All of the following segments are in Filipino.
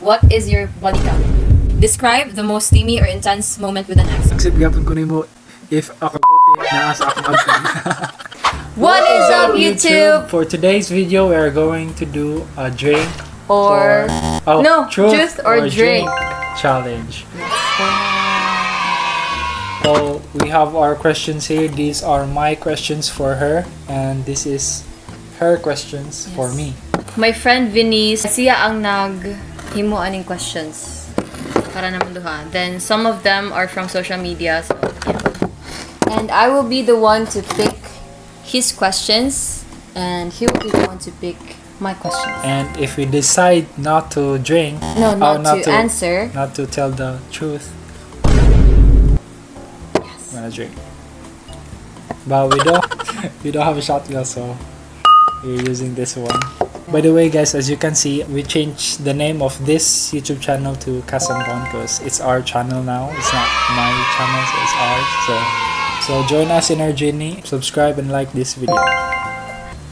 What is your body count? Describe the most steamy or intense moment with an ex. Except gapon ko nimo if ako naasa akong What is up, YouTube? For today's video, we are going to do a drink Or truth or drink challenge. So we have our questions here. These are my questions for her, and this is her questions for me. My friend Vinny, siya ang naghimo aning questions para naman duha. Then some of them are from social media. So, yeah. And I will be the one to pick his questions, and he will be the one to pick my questions. And if we decide not to drink, not to answer, not to tell the truth, yes, I'm gonna drink. But we don't have a shot glass, so we're using this one. By the way, guys, as you can see, we changed the name of this YouTube channel to Cas Don because it's our channel now. It's not my channel, so it's ours. So join us in our journey. Subscribe and like this video.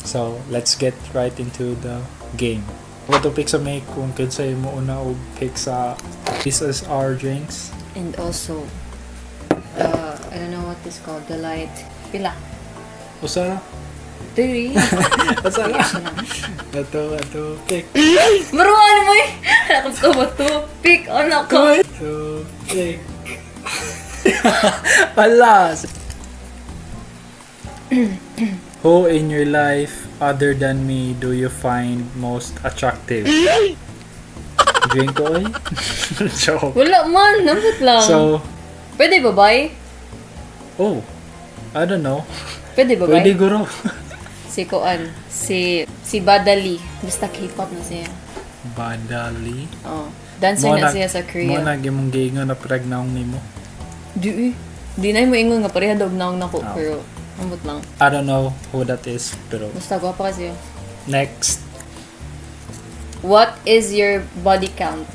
So let's get right into the game. What to pick sa make kung kinsa mo una o pick sa this is our drinks. and also I don't know what this called, the light. Pila? Usa? 3. Usa na? Ato, pick. Maruan mo eh! Ako to, pick on ako. So, pick. Alas! Who in your life other than me do you find most attractive? Drink ko eh? Joke. Wala man, nabot lang. So, Pwede babae? I don't know. Pwede babae? Pwede guro. Si Badali. Basta K-pop na siya. Badali. Oh. Dancer na siya sa Korea. Mo nagimong giingon na pragnaong nimo. Di na mo ingon nga pareha daw naong nako, pero ambot lang. I don't know who that is, pero Basta gwapa kasi. next. What is your body count?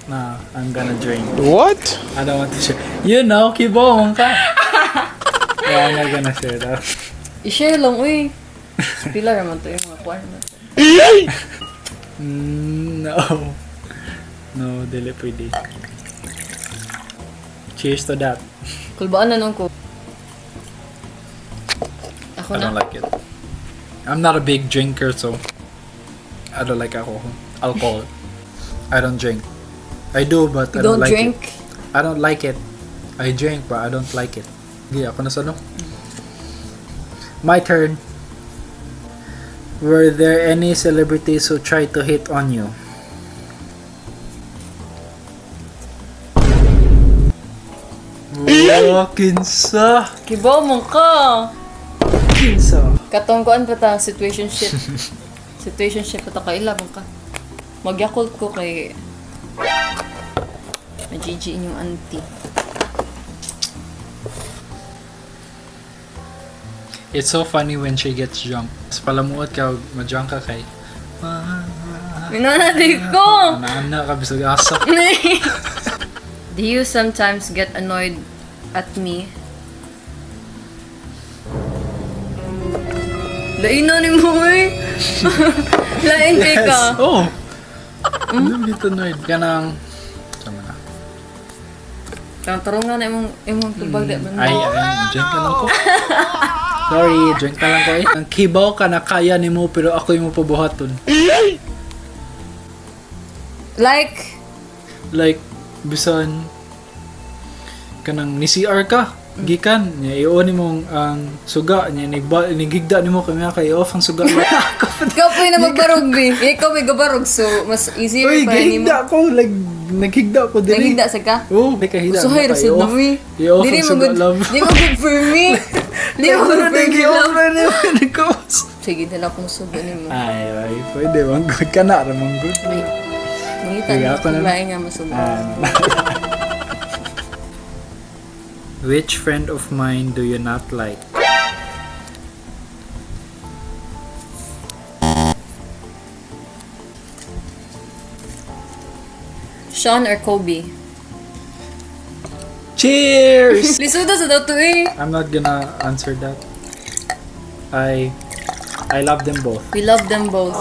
Nah, I'm gonna drink. What? I don't want to share. You know, kibong ka. Yeah, I'm not gonna share that. I-share lang, uy. Pila naman to yung mga kwan na to. No. No, dili pwede. Cheers to that. Kulbaan na nung ko. Ako I don't na? like it. I'm not a big drinker, so I don't like alcohol. I don't drink. I do, but I don't like drink? it. I don't like it. I drink, but I don't like it. Okay, ako na sa no? My turn. Were there any celebrities who tried to hit on you? Kinsa? Kibaw mo ka! Kinsa? Katongkoan pa ta, situationship. Situationship pa ta, kailabang ka. Mag-yakult ko kay ma-GG inyong auntie. It's so funny when she gets drunk. Mas palamuot ka, ma-drunk ka kay Minanadi ko! Ana ka bisag asa. Do you sometimes get annoyed at me? Lain na ni mo eh! Lain kay ka! Oh! Ano dito annoyed ka nang sama na. Tarong na imong tubag di man. Ay, drink ka lang ko. Sorry, drink ka lang ko eh. Ang kibaw ka na kaya ni mo pero ako yung pabuhaton. Like, bisan kanang ni CR ka. Gikan, niya ioni mong ang suga niya nigigda nimo kami kay off ang suga. Ikaw po na magbarog bi. Ikaw may gabarog so mas easier Uy, pa ni mo. gihigda ko like naghigda ko diri. Nagigda sa ka? Oh, may kahida. Usuhay rasid na mi. I-off Dili ang mo suga good. love. Di mo good for me. Di mo good for me love. Sige. Sige, dala kong suga ni mo. Ay, pwede. Mang good ka na. Mang good. Mangita Sige, na ako na. kulain nga masuga. Which friend of mine do you not like? Sean or Kobe? Cheers! Lisudo sa daw to eh. I'm not gonna answer that. I love them both. We love them both.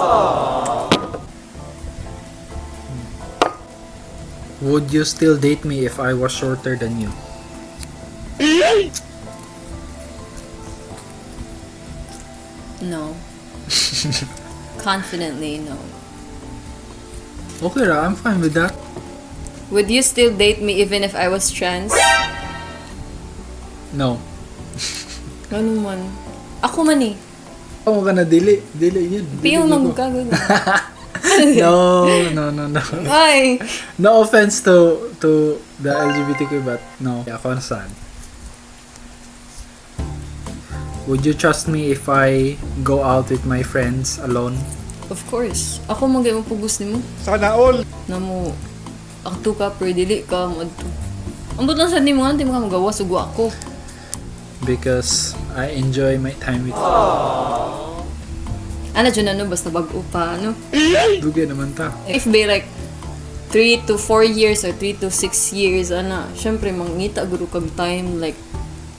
Would you still date me if I was shorter than you? No. Confidently, no. Okay ra, I'm fine with that. Would you still date me even if I was trans? No. Ano man. Ako man eh. Ako ka na dili yun. Piyo magkagano. No. Ay! No offense to the LGBTQ, but no. Ako na saan. Would you trust me if I go out with my friends alone? Of course. Ako magay mo pugos ni mo. Sana all! Na mo, akto ka, pero dili ka mo adto. Ang buto sa ni mo, hindi mo ka magawa, sugo ako. Because I enjoy my time with you. Ano dyan ano, basta bago pa, ano? Dugay naman ta. If be like 3 to 4 years or 3 to 6 years, ana, syempre, mangita guru kag time, like,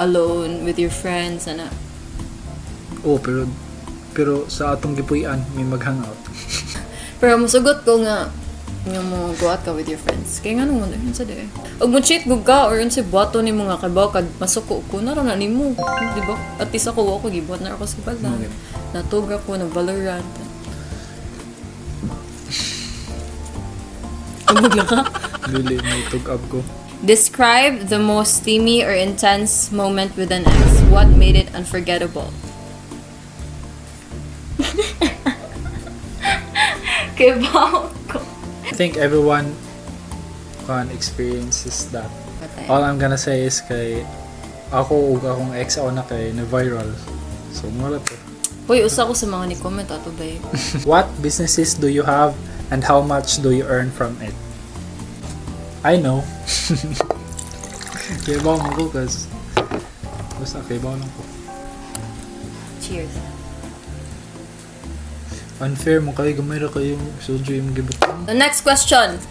alone with your friends, ana. Oh, pero sa atong gipuy-an, may mag-hangout. Pero masugot ko nga mo go out ka with your friends. Kaya nga nung yun sa de. Og mo cheat gug ka or yun sa buhato ni mga kabaw kag masuko ko na na nimo, di ba? At least ako gibuhat na ako sa bala. Natug ako nag Valorant. Tugog lang ka. Dili, may tug-up ko. Describe the most steamy or intense moment with an ex. What made it unforgettable? Kaya ba ko? I think everyone can experiences that. All I'm gonna say is kay ako ug akong ex ako na kay na viral. So mura to. Hoy, usa ko sa mga ni-comment ato ba eh. What businesses do you have and how much do you earn from it? I know. Kaya ba mo ko kasi basta kaya ba lang ko. Cheers. Unfair mo kayo, gamay ra kayo soju yung gibot. The next question.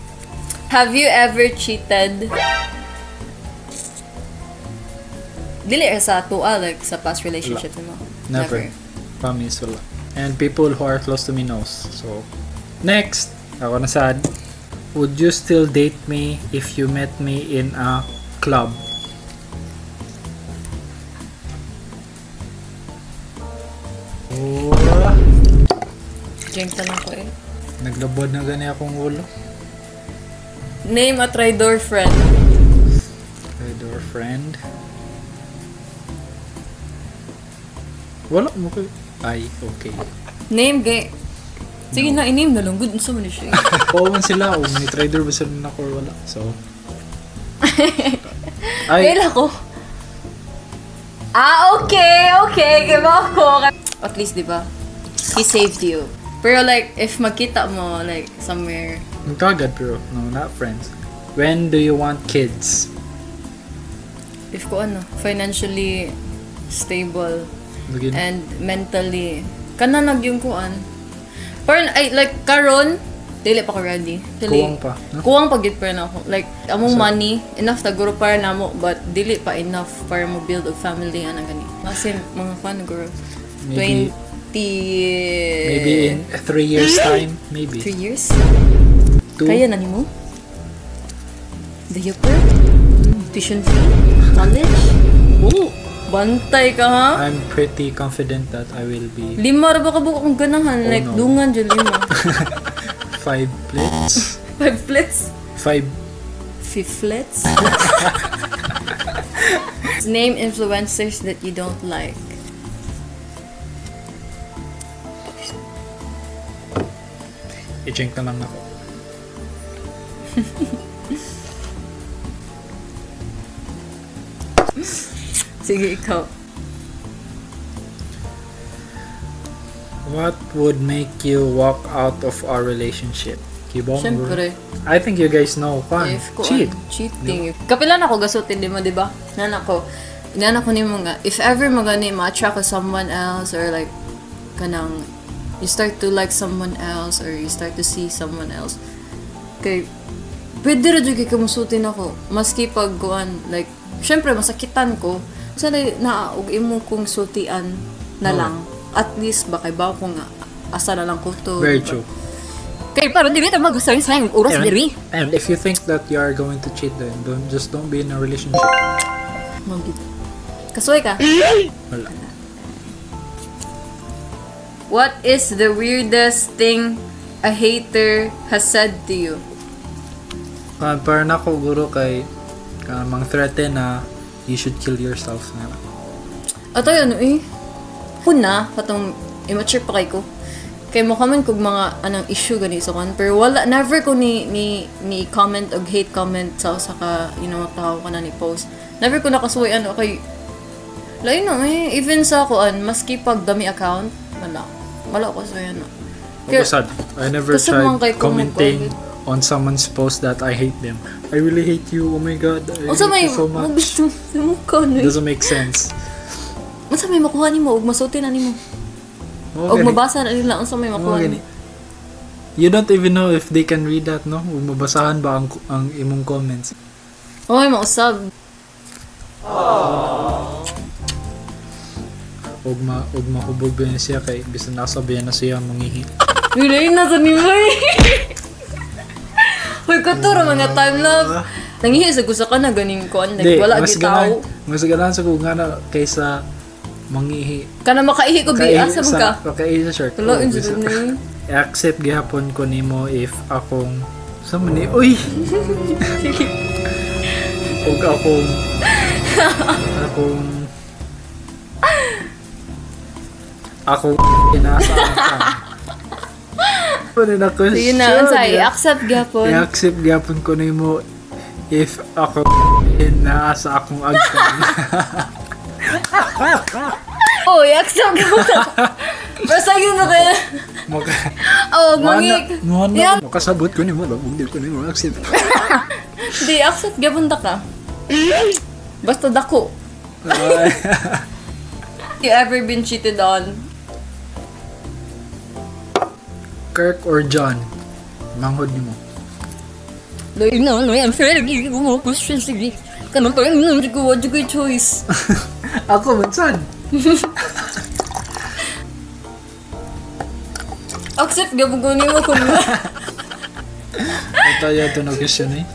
Have you ever cheated? Dili sa tuwa, like sa past relationship mo? Never. Promise, wala. And people who are close to me knows. So, next, ako na sad. Would you still date me if you met me in a club? Oh. Drink na lang ko eh. Naglabod na gani akong ulo. Name a traitor friend. Traitor friend. Wala mo kayo. Ay, okay. Name gay. Sige na, i-name na lang. Good sa man siya. Oo man sila. O, may trader ba sila na or wala. So. Kailan ko? Okay. Kaya ako. At least, di ba? He saved you. Pero like, if makita mo, like, somewhere. Nagkagad pero, no, not friends. When do you want kids? If ko financially stable Lugin. and mentally, kananag yung kuan. Parang, like, karon, dili pa ko ready. Kuwang pa, no? Kuwang pa gid pa na ako. Like, among money, enough taguro para namo, but dili pa enough para mo build a family, anang gani. Kasi, mga fan, guro. Maybe 20... Maybe in 3 years time, maybe. 3 years? 2. Kaya na nimo? Diaper? Tuition fee? College? Oh, Bantay ka ha? I'm pretty confident that I will be 5 ra ba ka buka kong ganahan? Like, no. dungan dyan 5 plates. 5 flits? 5. 5 flits? Name influencers that you don't like. I-drink na lang ako. Sige, ikaw. What would make you walk out of our relationship? Kiba mo, bro? Siyempre. I think you guys know. If ko, Cheat. cheating. Kapilan ako gasutin di mo, di ba? Nana ko ni mga, if ever magani ma-attract ko someone else or like, kanang, you start to like someone else or you start to see someone else. Kay, pwede rin yung kamusutin ako. Maski pag kuan, like, syempre masakitan ko. Sana naaog imo kong sultian na lang. At least, baka iba ko nga, asa na lang ko to. Very true. Kaya parang dili tayo mag-sayang oras diri. And if you think that you are going to cheat, then don't be in a relationship. Magid. Kasuy ka. Wala. What is the weirdest thing a hater has said to you? Parang ako guro kay mang threaten na you should kill yourself na. Ato yun Huna, patong immature pa kay ko. Kaya mo comment kog mga anong issue gani sa kan, pero wala, never ko ni comment og hate comment sa ka, tao ka na ni post. Never ko nakasuway kay lain even sa kuan, maski pag dami account, wala ko suway Sad. I never tried commenting on someone's post that I hate them. I really hate you. Oh my god. I hate you so much. Doesn't make sense. Unsa may makuha nimo og masuti na nimo? Og mabasa na nila unsa may makuha nimo. You don't even know if they can read that, no? Ug mabasahan ba ang imong comments? Oy, mausab. Og mahubog ba niya siya kay bisan nasabihan na siya mangihi. Wilay na sa nimo. Hoy, katuro mga time love. Nangihi sa gusto ka na ganing kuan, like wala gitaw. Mas ganahan sa kung nga kaysa mangihi. Kana makaihi ko bi asa man ka? Makaihi sa shirt. Tulo injud ni. I-accept gihapon ko nimo if akong sa mani uy. Og akong inaasahan ka. Ano na question? Yun na, i-accept gapon. I-accept gapon ko nimo if ako inaasa akong agkan. Oh, i-accept gapon. Basta yun na kaya. Mangik. Makasabot ko nimo, hindi ko nimo accept. Di, accept gapon ta ka. Basta dako. You ever been cheated on? Kirk or John? Manghod nimo. I'm fair. Mo question sige. Kanang to yung ko choice. Ako man sad. Accept gapon ko nimo kung Ito na question eh.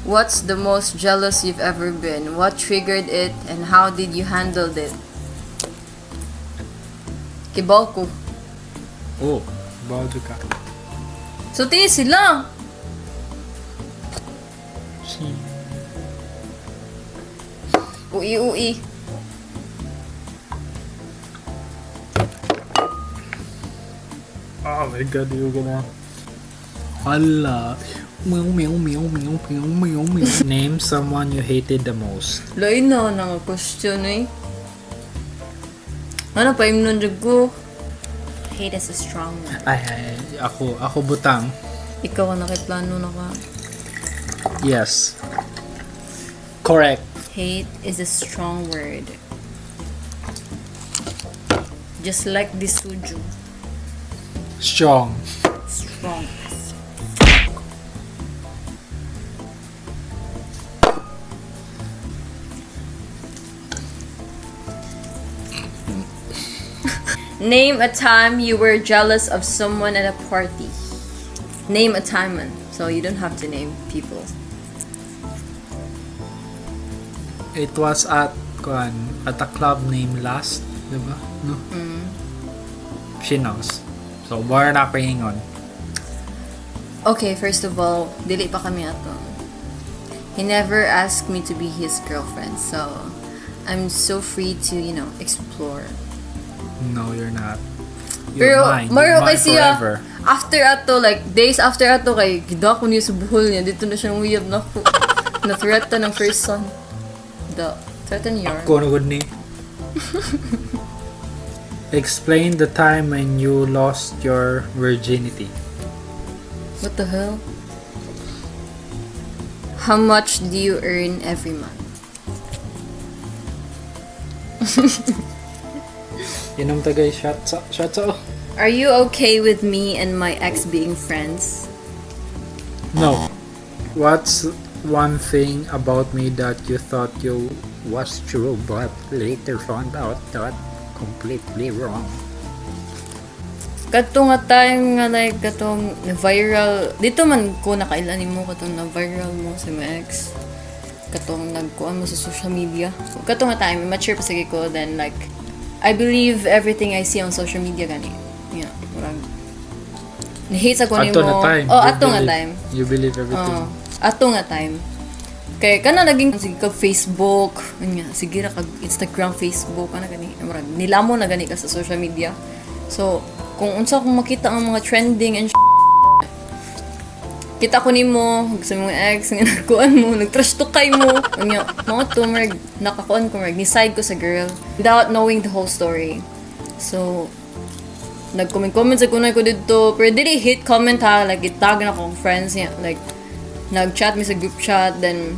What's the most jealous you've ever been? What triggered it and how did you handle it? Kibaw ko. Oh, bawal ka. So, sila. Ui. Oh my god, yung gana. Hala. Meow. Name someone you hated the most. Lain na nga question eh. Ano pa yung nandiyo ko? Hate is a strong word. Ay, ako butang. Ikaw ang nakiplano na ka. Yes. Correct. Hate is a strong word. Just like this suju. Strong. Strong. Name a time you were jealous of someone at a party. Name a time, man. So you don't have to name people. It was at a club named Last, diba? No? She knows. So, bar na ako hingon. Okay, first of all, dili pa kami ato. He never asked me to be his girlfriend, so I'm so free to, explore. No, you're not. You're Pero, mine. Mario You're mine kasi forever. after ato, like, days after ato, kay gida ko niya sa buhol niya, dito na siyang uyab na ako. Na-threaten ng first son. Threaten your. Ako good ni. Explain the time when you lost your virginity. What the hell? How much do you earn every month? Inom tagay shots. Are you okay with me and my ex being friends? No. What's one thing about me that you thought you was true but later found out that completely wrong? Katong nga time nga like katong viral dito man ko nakailan mo katong na viral mo sa mga ex katong nagkuan mo sa social media katong nga time mature pa sige ko then like I believe everything I see on social media gani yeah murag ni-hate sa ko nimo ato nga time you believe everything ato nga time kay kana naging sige kag Facebook nya sige ra kag Instagram Facebook ana gani murag nilamo na gani ka sa social media so kung unsa kung makita ang mga trending and kita ko nimo sa mga ex nga nagkuan mo nagtrash talkay mo unya mga to merg nakakuan ko merg ni side ko sa girl without knowing the whole story so nag-comment sa kunay ko dito pero dili hate comment ha like itag na akong friends niya like nag-chat mi sa group chat then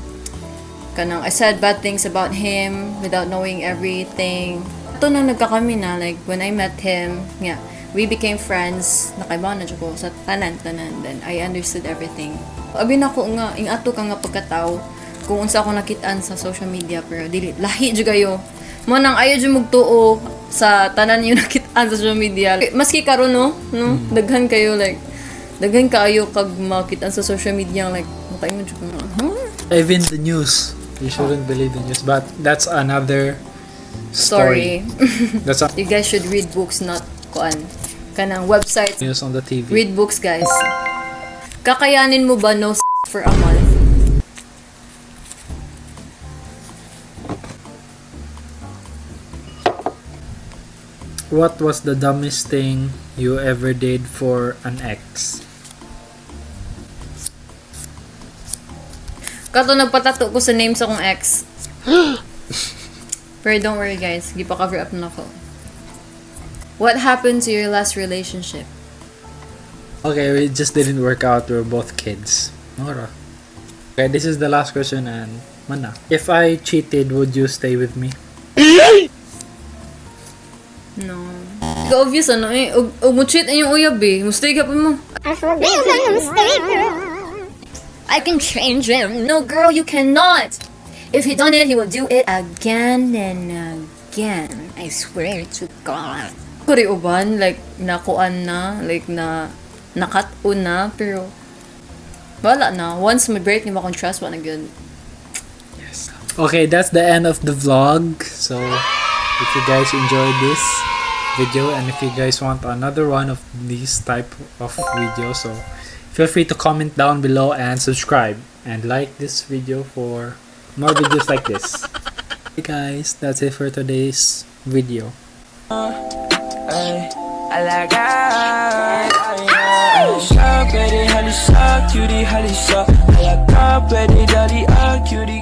kanang I said bad things about him without knowing everything ito nang nagkakami na like when I met him yeah we became friends, nakaibaw na ko sa tanan, then I understood everything. Abi na ko nga, ing ato ka nga pagkatao, kung unsa ako nakitaan sa social media, pero dili, lahi dyan kayo. Mo nang ayaw dyan magtuo sa tanan yung nakitaan sa social media. Maski karon no? Daghan kayo, like, daghan kayo kag makitaan sa social media, like, makaimod dyan ko nga, Even the news, you shouldn't believe the news, but that's another story. You guys should read books, not kuan kanang websites news on the TV. Read books guys. Kakayanin mo ba no sex for a month? What was the dumbest thing you ever did for an ex? Kato nagpatato ko sa name sa kong ex. Pero don't worry guys, di pa cover up na ako. What happened to your last relationship? Okay, it just didn't work out. We were both kids. Okay, this is the last question and mana. If I cheated, would you stay with me? No. Ikaw obvious ano eh. Og mo cheat ang yung uyab eh. Mustay ka pa mo. I can change him. No girl, you cannot. If he done it, he will do it again and again. I swear to God. Kuri uban, like, nakuan na, like, nakat-un na, pero, wala na. Once mag-break, ni mo akong trust, wala na good. Yes. Okay, that's the end of the vlog. So, if you guys enjoyed this video, and if you guys want another one of these type of videos, so, feel free to comment down below and subscribe. And like this video for more videos like this. Okay guys, that's it for today's video. I like I like cutie,